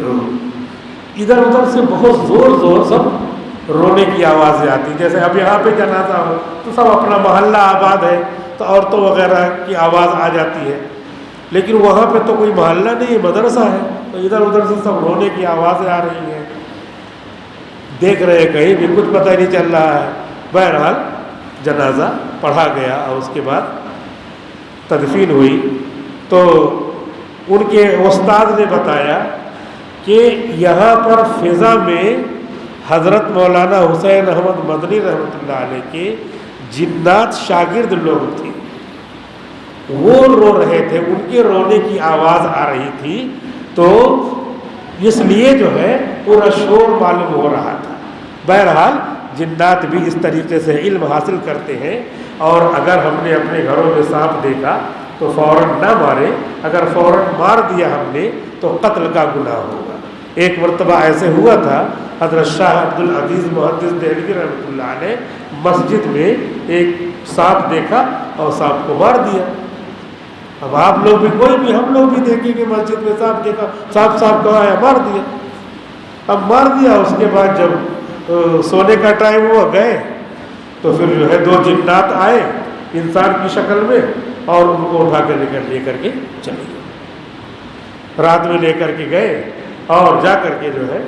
ادھر ادھر سے بہت زور سب رونے کی آوازیں آتی ہیں۔ جیسے اب یہاں پہ جنازہ ہو تو سب اپنا محلہ آباد ہے تو عورتوں وغیرہ کی آواز آ جاتی ہے، لیکن وہاں پہ تو کوئی محلہ نہیں ہے، مدرسہ ہے، تو ادھر ادھر سے سب رونے کی آوازیں آ رہی ہیں، دیکھ رہے ہیں، کہیں بھی کچھ پتہ نہیں چل رہا ہے۔ بہرحال جنازہ پڑھا گیا اور اس کے بعد تدفین ہوئی، تو ان کے استاد نے بتایا کہ یہاں پر فضا میں حضرت مولانا حسین احمد مدنی رحمۃ اللہ علیہ کے جنات شاگرد لوگ تھے، وہ رو رہے تھے، ان کے رونے کی آواز آ رہی تھی، تو اس لیے جو ہے پورا شور معلوم ہو رہا تھا۔ بہرحال جنات بھی اس طریقے سے علم حاصل کرتے ہیں، اور اگر ہم نے اپنے گھروں میں سانپ دیکھا تو فوراً نہ مارے، اگر فوراً مار دیا ہم نے تو قتل کا گناہ ہوگا۔ ایک مرتبہ ایسے ہوا تھا، حضرت شاہ عبدالعزیز محدث دہلوی رحمۃ اللہ علیہ مسجد میں ایک سانپ دیکھا اور سانپ کو مار دیا۔ اب آپ لوگ بھی، کوئی بھی، ہم لوگ بھی دیکھیں کہ مسجد میں سانپ دیکھا، سانپ کہاں ہے، مار دیا۔ اب مار دیا، اس کے بعد جب سونے کا ٹائم ہوا گئے تو پھر جو ہے 2 جنات آئے انسان کی شکل میں اور ان کو اٹھا کر لے کر کے چلے گئے۔ رات میں لے کر کے گئے اور جا کر کے جو ہے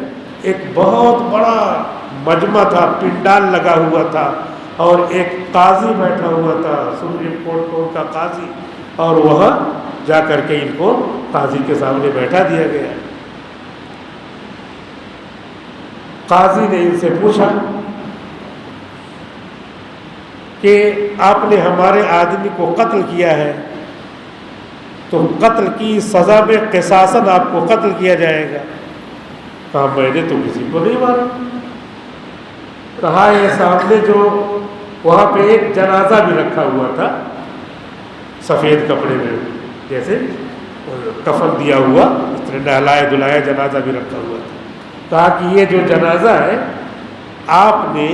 ایک بہت بڑا مجمع تھا، پنڈال لگا ہوا تھا، اور ایک قاضی بیٹھا ہوا تھا، سپریم کورٹ کا قاضی، اور وہاں جا کر کے ان کو قاضی کے سامنے بیٹھا دیا گیا۔ قاضی نے ان سے پوچھا کہ آپ نے ہمارے آدمی کو قتل کیا ہے، تو قتل کی سزا میں قصاصاً آپ کو قتل کیا جائے گا۔ کہا میں نے تو کسی کو نہیں مارا۔ کہا یہ سامنے جو وہاں پہ ایک جنازہ بھی رکھا ہوا تھا سفید کپڑے میں، جیسے کفن دیا ہوا، اس طرح نہلایا دھلایا جنازہ بھی رکھا ہوا تھا۔ کہا کہ یہ جو جنازہ ہے آپ نے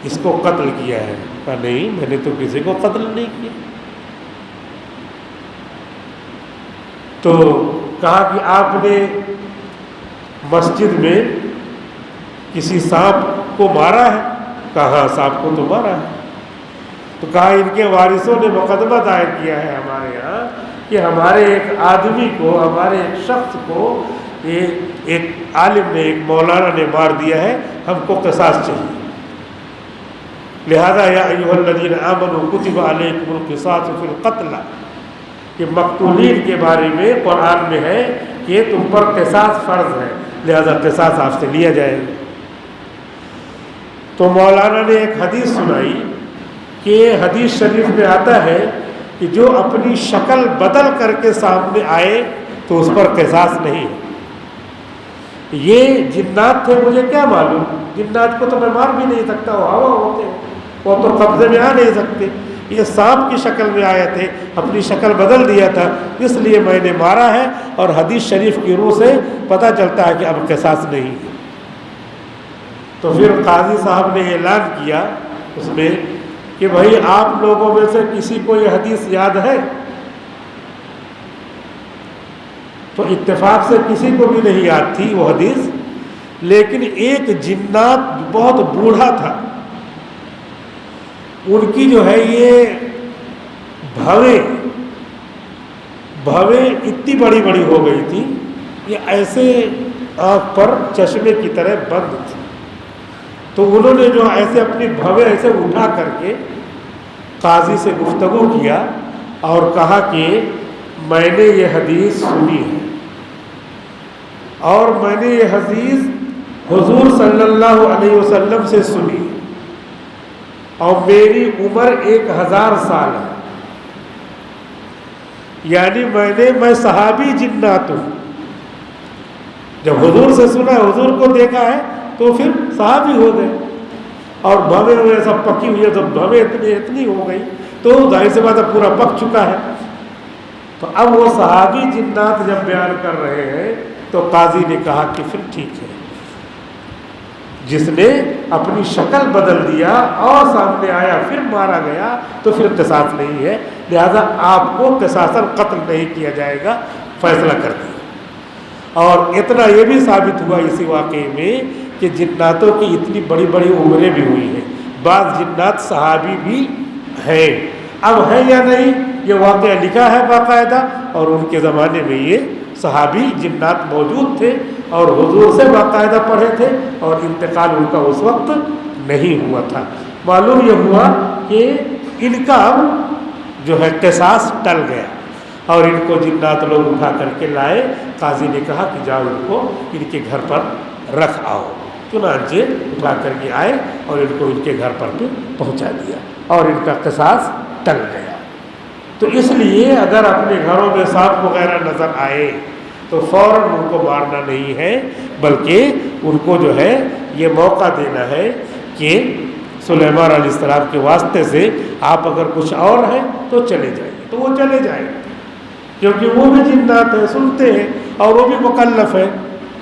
اس کو قتل کیا ہے؟ کہا نہیں، میں نے تو کسی کو قتل نہیں کیا۔ تو کہا کہ آپ نے مسجد میں کسی سانپ کو مارا ہے؟ کہا ہاں سانپ کو تو مارا ہے۔ تو کہا ان کے وارثوں نے مقدمہ دائر کیا ہے ہمارے یہاں کہ ہمارے ایک آدمی کو، ہمارے ایک شخص کو ایک عالم نے، ایک مولانا نے مار دیا ہے، ہم کو قصاص چاہیے۔ لہذا یا ایھا الذین آمنوا کتب علیکم القصاص فی القتل، کہ مقتولین کے بارے میں قرآن میں ہے کہ تم پر قصاص فرض ہے، لہذا قصاص آپ سے لیا جائے گا۔ تو مولانا نے ایک حدیث سنائی کہ حدیث شریف میں آتا ہے کہ جو اپنی شکل بدل کر کے سامنے آئے تو اس پر قصاص نہیں۔ یہ جنات تھے، مجھے کیا معلوم، جنات کو تو میں مار بھی نہیں سکتا، وہ ہوا ہوتے ہیں، وہ تو قبضے میں آ نہیں سکتے۔ یہ سانپ کی شکل میں آئے تھے، اپنی شکل بدل دیا تھا، اس لیے میں نے مارا ہے، اور حدیث شریف کی روح سے پتہ چلتا ہے کہ اب قصاص نہیں ہے۔ تو پھر قاضی صاحب نے اعلان کیا اس میں کہ بھائی آپ لوگوں میں سے کسی کو یہ حدیث یاد ہے؟ تو اتفاق سے کسی کو بھی نہیں یاد تھی وہ حدیث، لیکن ایک جنات بہت بوڑھا تھا، ان کی جو ہے یہ بھویں اتنی بڑی بڑی ہو گئی تھی، یہ ایسے آنکھ پر چشمے کی طرح بند تھی۔ تو انہوں نے جو ایسے اپنی بھویں ایسے اٹھا کر کے قاضی سے گفتگو کیا اور کہا کہ میں نے یہ حدیث سنی ہے، اور میں نے یہ حدیث حضور صلی اللہ علیہ وسلم سے سنی، اور میری عمر 1000 سال ہے، یعنی میں صحابی جنات ہوں۔ جب حضور سے سنا ہے، حضور کو دیکھا ہے، تو پھر صحابی ہو گئے، اور بھویں ہوئے سب پکی ہوئی ہے، تو بھویں اتنی ہو گئی تو ظاہر سی بات ہے پورا پک چکا ہے۔ تو اب وہ صحابی جنات جب بیان کر رہے ہیں تو قاضی نے کہا کہ پھر ٹھیک ہے، جس نے اپنی شکل بدل دیا اور سامنے آیا پھر مارا گیا تو پھر قصاص نہیں ہے، لہذا آپ کو قصاصاً قتل نہیں کیا جائے گا، فیصلہ کر دیا۔ اور اتنا یہ بھی ثابت ہوا اسی واقعے میں کہ جناتوں کی اتنی بڑی بڑی عمریں بھی ہوئی ہیں، بعض جنات صحابی بھی ہیں، اب ہے یا نہیں یہ واقعہ لکھا ہے باقاعدہ، اور ان کے زمانے میں یہ صحابی جنات موجود تھے اور حضور سے باقاعدہ پڑھے تھے، اور انتقال ان کا اس وقت نہیں ہوا تھا۔ معلوم یہ ہوا کہ ان کا جو ہے قصاص ٹل گیا، اور ان کو جنات لوگ اٹھا کر کے لائے۔ قاضی نے کہا کہ جاؤ ان کو ان کے گھر پر رکھ آؤ، چنانچہ اٹھا کر کے آئے اور ان کو ان کے گھر پر بھی پہنچا دیا، اور ان کا قصاص ٹل گیا۔ تو اس لیے اگر اپنے گھروں میں سانپ وغیرہ نظر آئے تو فوراً ان کو مارنا نہیں ہے، بلکہ ان کو جو ہے یہ موقع دینا ہے کہ سلیمان علیہ السلام کے واسطے سے آپ اگر کچھ اور ہیں تو چلے جائیں، تو وہ چلے جائیں، کیونکہ وہ بھی جنات ہیں، سنتے ہیں، اور وہ بھی مکلف ہیں۔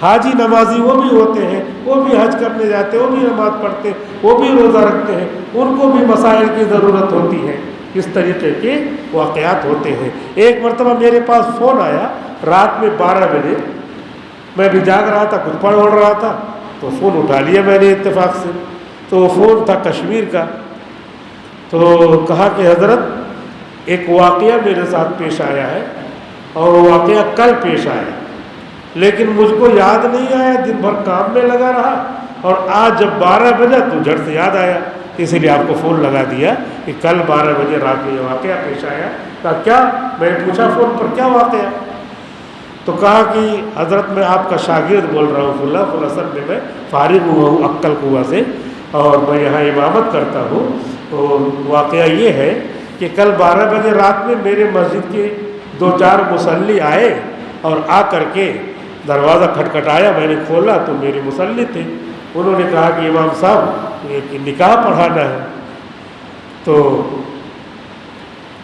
حاجی نمازی وہ بھی ہوتے ہیں، وہ بھی حج کرنے جاتے ہیں، وہ بھی نماز پڑھتے ہیں، وہ بھی روزہ رکھتے ہیں، ان کو بھی مسائل کی ضرورت ہوتی ہے۔ اس طریقے کے واقعات ہوتے ہیں۔ ایک مرتبہ میرے پاس فون آیا رات میں 12 بجے، میں بھی جاگ رہا تھا، کچھ پڑھ رہا تھا، تو فون اٹھا لیا میں نے اتفاق سے، تو وہ فون تھا کشمیر کا۔ تو کہا کہ حضرت ایک واقعہ میرے ساتھ پیش آیا ہے، اور وہ واقعہ کل پیش آیا، لیکن مجھ کو یاد نہیں آیا، دن بھر کام میں لگا رہا، اور آج جب 12 بجا تو جھٹ سے یاد آیا، اسی لیے آپ کو فون لگا دیا کہ کل 12 بجے رات میں یہ واقعہ پیش آیا۔ کہا کیا؟ میں نے پوچھا فون پر کیا واقعہ؟ تو کہا کہ حضرت میں آپ کا شاگرد بول رہا ہوں، فلاں اصل میں میں فارغ ہوا ہوں عقل کنواں سے، اور میں یہاں امامت کرتا ہوں۔ تو واقعہ یہ ہے کہ کل 12 بجے رات میں میرے مسجد کے 2-4 مصلی آئے، اور آ کر کے دروازہ کھٹکھٹایا، میں نے کھولا تو میرے مصلی تھے۔ انہوں نے کہا کہ امام صاحب ایک نکاح پڑھانا ہے۔ تو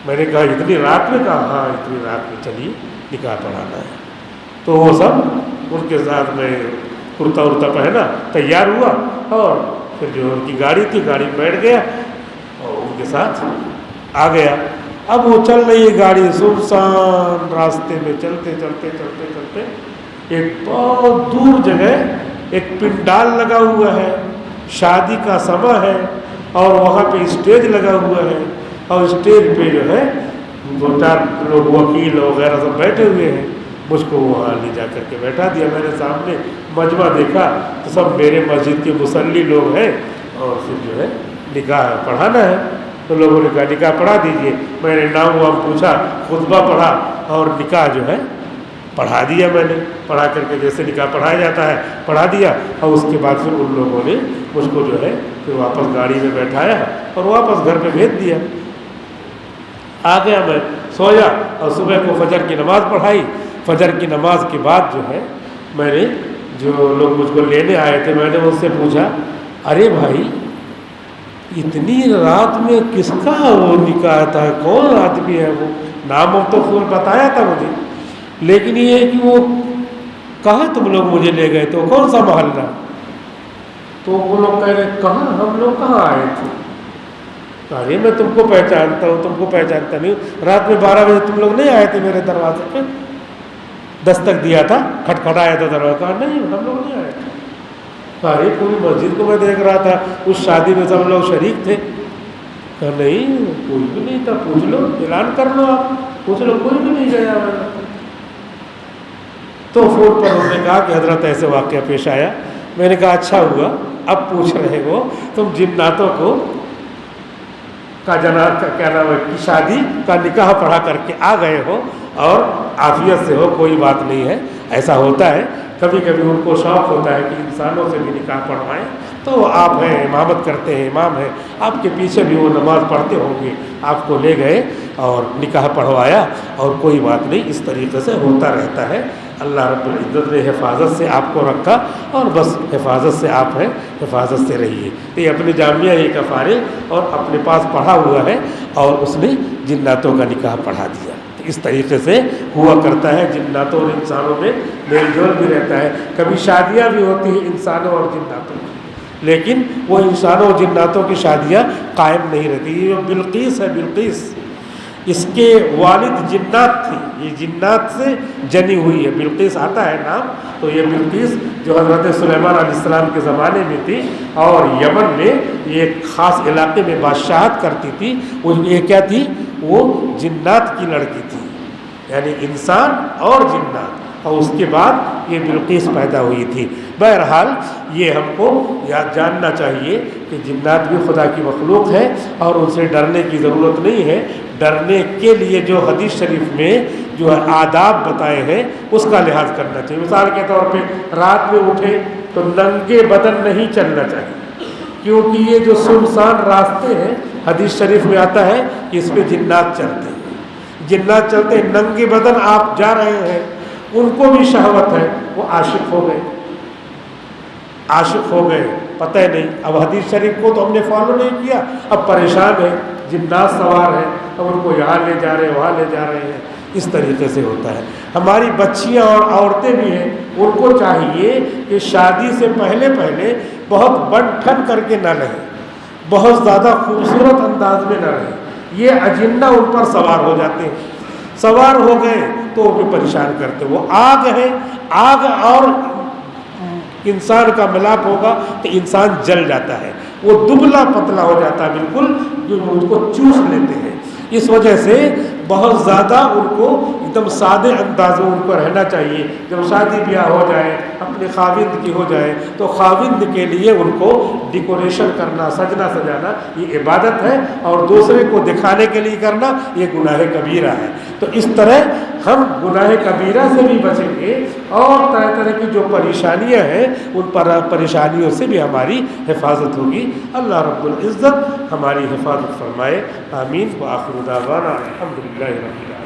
میں نے کہا اتنی رات میں؟ کہا ہاں اتنی رات میں، چلیے نکاح پڑھانا ہے۔ تو وہ سب ان کے ساتھ میں کرتا ورتا پہنا، تیار ہوا، اور پھر جو ان کی گاڑی تھی گاڑی میں بیٹھ گیا اور ان کے ساتھ آ گیا۔ اب وہ چل رہی ہے گاڑی سنسان راستے میں، چلتے چلتے چلتے چلتے ایک بہت دور جگہ ایک پنڈال لگا ہوا ہے، شادی کا سما ہے، اور وہاں پہ اسٹیج لگا ہوا ہے، اور اسٹیج پہ جو ہے 2-4 لوگ وکیل وغیرہ سب بیٹھے ہوئے ہیں۔ مجھ کو وہاں لے جا کر کے بیٹھا دیا، میں نے سامنے مجمع دیکھا تو سب میرے مسجد کے مصلی لوگ ہیں، اور پھر جو ہے نکاح پڑھانا ہے، تو لوگوں نے کہا نکاح پڑھا دیجئے۔ میں نے نام وام پوچھا، خطبہ پڑھا اور نکاح جو ہے پڑھا دیا۔ میں نے پڑھا کر کے جیسے نکاح پڑھایا جاتا ہے پڑھا دیا، اور اس کے بعد پھر ان لوگوں نے مجھ کو جو ہے پھر واپس گاڑی میں بیٹھایا اور واپس گھر پہ بھیج دیا۔ آ گیا، میں سویا اور صبح کو فجر کی نماز پڑھائی۔ فجر کی نماز کے بعد جو ہے میں نے جو لوگ مجھ کو لینے آئے تھے میں نے ان سے پوچھا، ارے بھائی اتنی رات میں کس کا وہ نکاح تھا، کون آدمی ہے وہ؟ نام تو خود بتایا تھا مجھے، لیکن یہ ہے کہ وہ کہاں تم لوگ مجھے لے گئے تو کون سا محلہ؟ تو وہ لوگ کہہ رہے کہاں، ہم لوگ کہاں آئے تھے؟ ارے میں تم کو پہچانتا ہوں، تم کو پہچانتا نہیں ہوں، رات میں 12 بجے تم لوگ نہیں آئے تھے میرے دروازے پہ؟ دستک دیا تھا، کھٹکھٹایا تھا دروازہ؟ کہا نہیں ہم لوگ نہیں آئے تھے۔ ارے پوری مسجد کو میں دیکھ رہا تھا، اس شادی میں سب لوگ شریک تھے۔ کہا نہیں کوئی بھی نہیں تھا، پوچھ لو، اعلان کر لو، آپ پوچھ لو، کوئی بھی نہیں گیا۔ تو فون پر انہوں نے کہا کہ حضرت ایسے واقعہ پیش آیا۔ میں نے کہا اچھا ہوا اب پوچھ رہے ہو، تم جناتوں کو کا جناب کیا نام ہے کی شادی کا نکاح پڑھا کر کے آ گئے ہو اور عافیت سے ہو، کوئی بات نہیں ہے۔ ایسا ہوتا ہے کبھی کبھی ان کو شوق ہوتا ہے کہ انسانوں سے بھی نکاح پڑھوائیں، تو آپ ہیں امامت کرتے ہیں، امام ہیں، آپ کے پیچھے بھی وہ نماز پڑھتے ہوں گے، آپ کو لے گئے اور نکاح پڑھوایا، اور کوئی بات نہیں، اس طریقے سے ہوتا رہتا ہے۔ اللہ رب العزت نے حفاظت سے آپ کو رکھا، اور بس حفاظت سے آپ ہیں، حفاظت سے رہیے۔ تو یہ اپنی جامعہ یہ کا فارغ اور اپنے پاس پڑھا ہوا ہے، اور اس نے جناتوں کا نکاح پڑھا دیا۔ تو اس طریقے سے ہوا کرتا ہے، جناتوں اور انسانوں میں میل جول بھی رہتا ہے۔ کبھی شادیاں بھی ہوتی ہیں انسانوں اور جناتوں کی، لیکن وہ انسانوں اور جناتوں کی شادیاں قائم نہیں رہتی۔ یہ جو بلقیس ہے، بلقیس اس کے والد جنات تھی، یہ جنات سے جنی ہوئی ہے، بلقیس آتا ہے نام۔ تو یہ بلقیس جو حضرت سلیمان علیہ السلام کے زمانے میں تھی، اور یمن میں یہ ایک خاص علاقے میں بادشاہت کرتی تھی۔ وہ یہ کیا تھی؟ وہ جنات کی لڑکی تھی، یعنی انسان اور جنات، اور اس کے بعد یہ بلقیس پیدا ہوئی تھی۔ بہرحال یہ ہم کو یاد جاننا چاہیے کہ جنات بھی خدا کی مخلوق ہے، اور ان سے ڈرنے کی ضرورت نہیں ہے۔ ڈرنے کے لیے جو حدیث شریف میں جو آداب بتائے ہیں اس کا لحاظ کرنا چاہیے۔ مثال کے طور پہ رات میں اٹھے تو ننگے بدن نہیں چلنا چاہیے، کیونکہ یہ جو سنسان راستے ہیں حدیث شریف میں آتا ہے کہ اس پہ جنات چلتے ہیں، جنات چلتے ہیں، ننگے بدن آپ جا رہے ہیں، ان کو بھی شہوت ہے، وہ عاشق ہو گئے، عاشق ہو گئے، پتہ ہی نہیں۔ اب حدیث شریف کو تو ہم نے فالو نہیں کیا، اب پریشان ہے، جنات سوار ہیں، اب ان کو یہاں لے جا رہے ہیں، وہاں لے جا رہے ہیں۔ اس طریقے سے ہوتا ہے۔ ہماری بچیاں اور عورتیں بھی ہیں، ان کو چاہیے کہ شادی سے پہلے بہت بن ٹھن کر کے نہ رہیں، بہت زیادہ خوبصورت انداز میں نہ رہیں۔ یہ اجنہ ان پر سوار ہو جاتے ہیں، سوار ہو گئے تو وہ بھی پریشان کرتے۔ وہ آگ ہے، آگ اور انسان کا ملاپ ہوگا تو انسان جل جاتا ہے، وہ دبلا پتلا ہو جاتا ہے بالکل، جو اس کو چوس لیتے ہیں۔ اس وجہ سے بہت زیادہ ان کو ایک دم سادے انداز میں ان کو رہنا چاہیے۔ جب شادی بیاہ ہو جائے، اپنے خاوند کی ہو جائے، تو خاوند کے لیے ان کو ڈیکوریشن کرنا، سجنا سجانا یہ عبادت ہے، اور دوسرے کو دکھانے کے لیے کرنا یہ گناہ کبیرہ ہے۔ تو اس طرح ہم گناہ کبیرہ سے بھی بچیں گے، اور طرح طرح کی جو پریشانیاں ہیں ان پر پریشانیوں سے بھی ہماری حفاظت ہوگی۔ اللہ رب العزت ہماری حفاظت فرمائے، آمین۔ وآخر دعوانا الحمدللہ رب العالمین۔